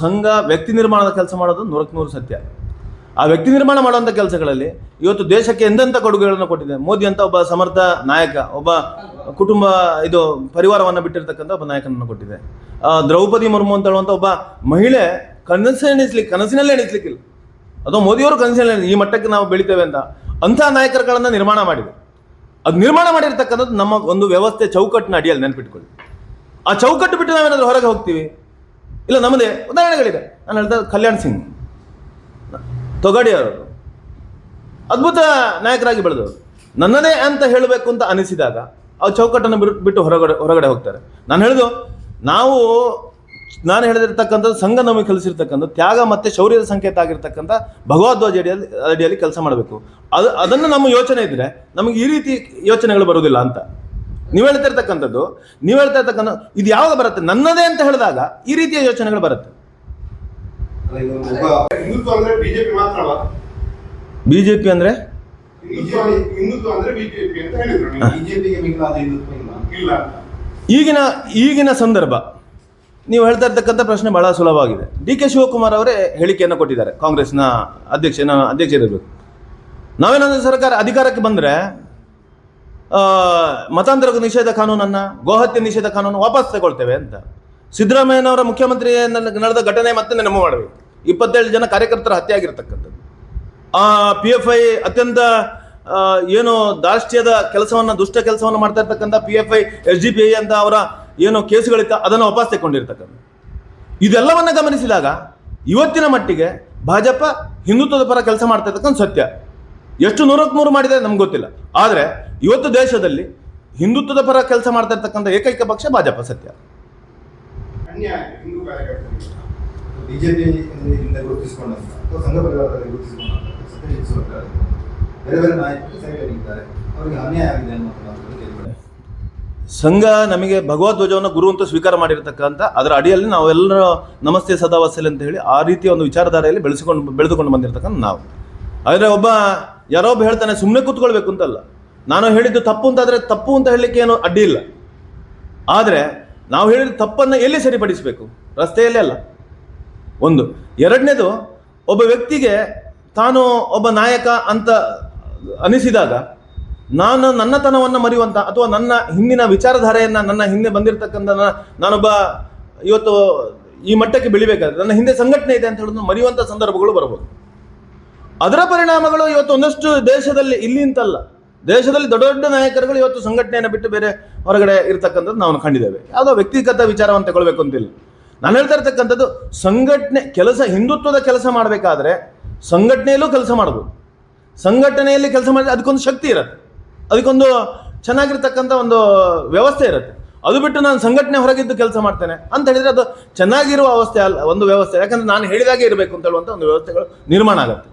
ಸಂಘ ವ್ಯಕ್ತಿ ನಿರ್ಮಾಣದ ಕೆಲಸ ಮಾಡೋದು 100% ಸತ್ಯ. ಆ ವ್ಯಕ್ತಿ ನಿರ್ಮಾಣ ಮಾಡುವಂಥ ಕೆಲಸಗಳಲ್ಲಿ ಇವತ್ತು ದೇಶಕ್ಕೆ ಎಂತೆಂಥ ಕೊಡುಗೆಗಳನ್ನು ಕೊಟ್ಟಿದೆ. ಮೋದಿ ಅಂತ ಒಬ್ಬ ಸಮರ್ಥ ನಾಯಕ, ಒಬ್ಬ ಕುಟುಂಬ ಪರಿವಾರವನ್ನು ಬಿಟ್ಟಿರ್ತಕ್ಕಂಥ ಒಬ್ಬ ನಾಯಕನನ್ನು ಕೊಟ್ಟಿದೆ. ದ್ರೌಪದಿ ಮುರ್ಮು ಅಂತ ಹೇಳುವಂಥ ಒಬ್ಬ ಮಹಿಳೆ ಕನಸಿನಲ್ಲೇ ಎಣಿಸ್ಲಿಕ್ಕಿಲ್ಲ. ಅದು ಮೋದಿಯವರು ಕನಸಿನಲ್ಲಿ ಈ ಮಟ್ಟಕ್ಕೆ ನಾವು ಬೆಳಿತೇವೆ ಅಂಥ ನಾಯಕರುಗಳನ್ನು ನಿರ್ಮಾಣ ಮಾಡಿದೆ. ಅದು ನಿರ್ಮಾಣ ಮಾಡಿರ್ತಕ್ಕಂಥದ್ದು ನಮ್ಮ ಒಂದು ವ್ಯವಸ್ಥೆ ಚೌಕಟ್ಟಿನ ಅಡಿಯಲ್ಲಿ, ನೆನ್ಪಿಟ್ಕೊಳ್ಳಿ. ಆ ಚೌಕಟ್ಟು ಬಿಟ್ಟು ನಾವೇನಾದ್ರೂ ಹೊರಗೆ ಹೋಗ್ತೀವಿ, ಇಲ್ಲ ನಮ್ಮದೇ ಉದಾಹರಣೆಗಳಿದೆ. ನಾನು ಹೇಳ್ತಾ ಕಲ್ಯಾಣ್ ಸಿಂಗ್ ತೊಗಾಡಿ ಅವರು ಅದ್ಭುತ ನಾಯಕರಾಗಿ ಬೆಳೆದವರು. ನನ್ನದೇ ಅಂತ ಹೇಳಬೇಕು ಅಂತ ಅನಿಸಿದಾಗ ಆ ಚೌಕಟ್ಟನ್ನು ಬಿಟ್ಟು ಹೊರಗಡೆ ಹೋಗ್ತಾರೆ. ನಾನು ಹೇಳಿದಿರ್ತಕ್ಕಂಥದ್ದು ಸಂಘ ನಮಗೆ ಕಲಿಸಿರ್ತಕ್ಕಂಥ ತ್ಯಾಗ ಮತ್ತು ಶೌರ್ಯದ ಸಂಕೇತ ಆಗಿರ್ತಕ್ಕಂಥ ಭಗವದ್ವಾಜ ಅಡಿಯಲ್ಲಿ ಕೆಲಸ ಮಾಡಬೇಕು. ಅದನ್ನು ನಮ್ಮ ಯೋಚನೆ ಇದ್ದರೆ ನಮಗೆ ಈ ರೀತಿ ಯೋಚನೆಗಳು ಬರುವುದಿಲ್ಲ ಅಂತ ನೀವು ಹೇಳ್ತಾ ಇರ್ತಕ್ಕಂಥದ್ದು. ಇದು ಯಾವಾಗ ಬರುತ್ತೆ? ನನ್ನದೇ ಅಂತ ಹೇಳಿದಾಗ ಈ ರೀತಿಯ ಯೋಚನೆಗಳು ಬರುತ್ತೆ. ಬಿಜೆಪಿ ಅಂದ್ರೆ ಈಗಿನ ಸಂದರ್ಭ ನೀವು ಹೇಳ್ತಾ ಇರ್ತಕ್ಕಂಥ ಪ್ರಶ್ನೆ ಬಹಳ ಸುಲಭವಾಗಿದೆ. DK ಶಿವಕುಮಾರ್ ಅವರೇ ಹೇಳಿಕೆಯನ್ನು ಕೊಟ್ಟಿದ್ದಾರೆ. ಕಾಂಗ್ರೆಸ್ನ ಅಧ್ಯಕ್ಷರಿರಬೇಕು. ನಾವೇನಾದ್ರೂ ಸರ್ಕಾರ ಅಧಿಕಾರಕ್ಕೆ ಬಂದರೆ ಮತಾಂತರ ನಿಷೇಧ ಕಾನೂನನ್ನು, ಗೋಹತ್ಯೆ ನಿಷೇಧ ಕಾನೂನು ವಾಪಸ್ ತಗೊಳ್ತೇವೆ ಅಂತ. ಸಿದ್ದರಾಮಯ್ಯನವರ ಮುಖ್ಯಮಂತ್ರಿ ನಡೆದ ಘಟನೆ ಮತ್ತೆ ನೆನಪು ಮಾಡಬೇಕು. 27 ಜನ ಕಾರ್ಯಕರ್ತರ ಹತ್ಯೆ ಆಗಿರ್ತಕ್ಕಂಥದ್ದು. PFI ಅತ್ಯಂತ ದಾರ್ಷ್ಟ್ಯದ ಕೆಲಸವನ್ನು, ದುಷ್ಟ ಕೆಲಸವನ್ನು ಮಾಡ್ತಾ ಇರ್ತಕ್ಕಂಥ PFI SDPI ಅಂತ ಅವರ ಕೇಸುಗಳಿತ್ತ ಅದನ್ನು ವಾಪಸ್ ತಗೊಂಡಿರ್ತಕ್ಕಂಥ. ಇದೆಲ್ಲವನ್ನ ಗಮನಿಸಿದಾಗ ಇವತ್ತಿನ ಮಟ್ಟಿಗೆ ಭಾಜಪ ಹಿಂದುತ್ವದ ಪರ ಕೆಲಸ ಮಾಡ್ತಾ ಇರ್ತಕ್ಕಂಥ ಸತ್ಯ. ಎಷ್ಟು 103 ಮಾಡಿದರೆ ನಮ್ಗೆ ಗೊತ್ತಿಲ್ಲ. ಆದರೆ ಇವತ್ತು ದೇಶದಲ್ಲಿ ಹಿಂದುತ್ವದ ಪರ ಕೆಲಸ ಮಾಡ್ತಾ ಇರ್ತಕ್ಕಂಥ ಏಕೈಕ ಪಕ್ಷ ಭಾಜಪ ಸತ್ಯ. ಸಂಘ ನಮಗೆ ಭಗವದ್ವಜವನ್ನು ಗುರು ಅಂತ ಸ್ವೀಕಾರ ಮಾಡಿರ್ತಕ್ಕಂಥ ಅದರ ಅಡಿಯಲ್ಲಿ ನಾವೆಲ್ಲರೂ ನಮಸ್ತೆ ಸದಾವತ್ಸಲ್ಯ ಅಂತ ಹೇಳಿ ಆ ರೀತಿಯ ಒಂದು ವಿಚಾರಧಾರೆಯಲ್ಲಿ ಬೆಳೆದುಕೊಂಡು ಬಂದಿರತಕ್ಕಂಥ ನಾವು. ಆದರೆ ಯಾರೋ ಒಬ್ಬ ಹೇಳ್ತಾನೆ ಸುಮ್ಮನೆ ಕೂತ್ಕೊಳ್ಬೇಕು ಅಂತಲ್ಲ. ನಾನು ಹೇಳಿದ್ದು ತಪ್ಪು ಅಂತಾದರೆ ತಪ್ಪು ಅಂತ ಹೇಳಲಿಕ್ಕೆ ಏನು ಅಡ್ಡಿ ಇಲ್ಲ. ಆದರೆ ನಾವು ಹೇಳಿದ ತಪ್ಪನ್ನು ಎಲ್ಲಿ ಸರಿಪಡಿಸಬೇಕು? ರಸ್ತೆಯಲ್ಲೇ ಅಲ್ಲ. ಒಂದು. ಎರಡನೇದು, ಒಬ್ಬ ವ್ಯಕ್ತಿಗೆ ತಾನು ಒಬ್ಬ ನಾಯಕ ಅಂತ ಅನಿಸಿದಾಗ ನಾನು ನನ್ನತನವನ್ನು ಮರೆಯುವಂಥ ಅಥವಾ ನನ್ನ ಹಿಂದಿನ ವಿಚಾರಧಾರೆಯನ್ನು, ನನ್ನ ಹಿಂದೆ ಬಂದಿರತಕ್ಕಂಥ ನಾನೊಬ್ಬ ಇವತ್ತು ಈ ಮಟ್ಟಕ್ಕೆ ಬೆಳಿಬೇಕಾದ್ರೆ ನನ್ನ ಹಿಂದೆ ಸಂಘಟನೆ ಇದೆ ಅಂತ ಹೇಳೋದು ಮರೆಯುವಂಥ ಸಂದರ್ಭಗಳು ಬರ್ಬೋದು. ಅದರ ಪರಿಣಾಮಗಳು ಇವತ್ತು ಒಂದಷ್ಟು ದೇಶದಲ್ಲಿ, ಇಲ್ಲಿ ಅಂತಲ್ಲ, ದೇಶದಲ್ಲಿ ದೊಡ್ಡ ದೊಡ್ಡ ನಾಯಕರುಗಳು ಇವತ್ತು ಸಂಘಟನೆಯನ್ನು ಬಿಟ್ಟು ಬೇರೆ ಹೊರಗಡೆ ಇರ್ತಕ್ಕಂಥದ್ದು ನಾವು ಕಂಡಿದ್ದೇವೆ. ಯಾವುದೋ ವ್ಯಕ್ತಿಗತ ವಿಚಾರವನ್ನು ತಗೊಳ್ಬೇಕು ಅಂತಿಲ್ಲ. ನಾನು ಹೇಳ್ತಾ ಇರ್ತಕ್ಕಂಥದ್ದು ಸಂಘಟನೆ ಕೆಲಸ, ಹಿಂದುತ್ವದ ಕೆಲಸ ಮಾಡಬೇಕಾದ್ರೆ ಸಂಘಟನೆಯಲ್ಲೂ ಕೆಲಸ ಮಾಡ್ಬೋದು. ಸಂಘಟನೆಯಲ್ಲಿ ಕೆಲಸ ಮಾಡಿದ್ರೆ ಅದಕ್ಕೊಂದು ಶಕ್ತಿ ಇರುತ್ತೆ, ಅದಕ್ಕೊಂದು ಚೆನ್ನಾಗಿರ್ತಕ್ಕಂಥ ಒಂದು ವ್ಯವಸ್ಥೆ ಇರುತ್ತೆ. ಅದು ಬಿಟ್ಟು ನಾನು ಸಂಘಟನೆ ಹೊರಗಿದ್ದು ಕೆಲಸ ಮಾಡ್ತೇನೆ ಅಂತ ಹೇಳಿದ್ರೆ ಅದು ಚೆನ್ನಾಗಿರುವ ಅವಸ್ಥೆ ಅಲ್ಲ, ಒಂದು ವ್ಯವಸ್ಥೆ. ಯಾಕಂದ್ರೆ ನಾನು ಹೇಳಿದಾಗೆ ಇರಬೇಕು ಅಂತ ಹೇಳುವಂಥ ಒಂದು ವ್ಯವಸ್ಥೆಗಳು ನಿರ್ಮಾಣ ಆಗುತ್ತೆ.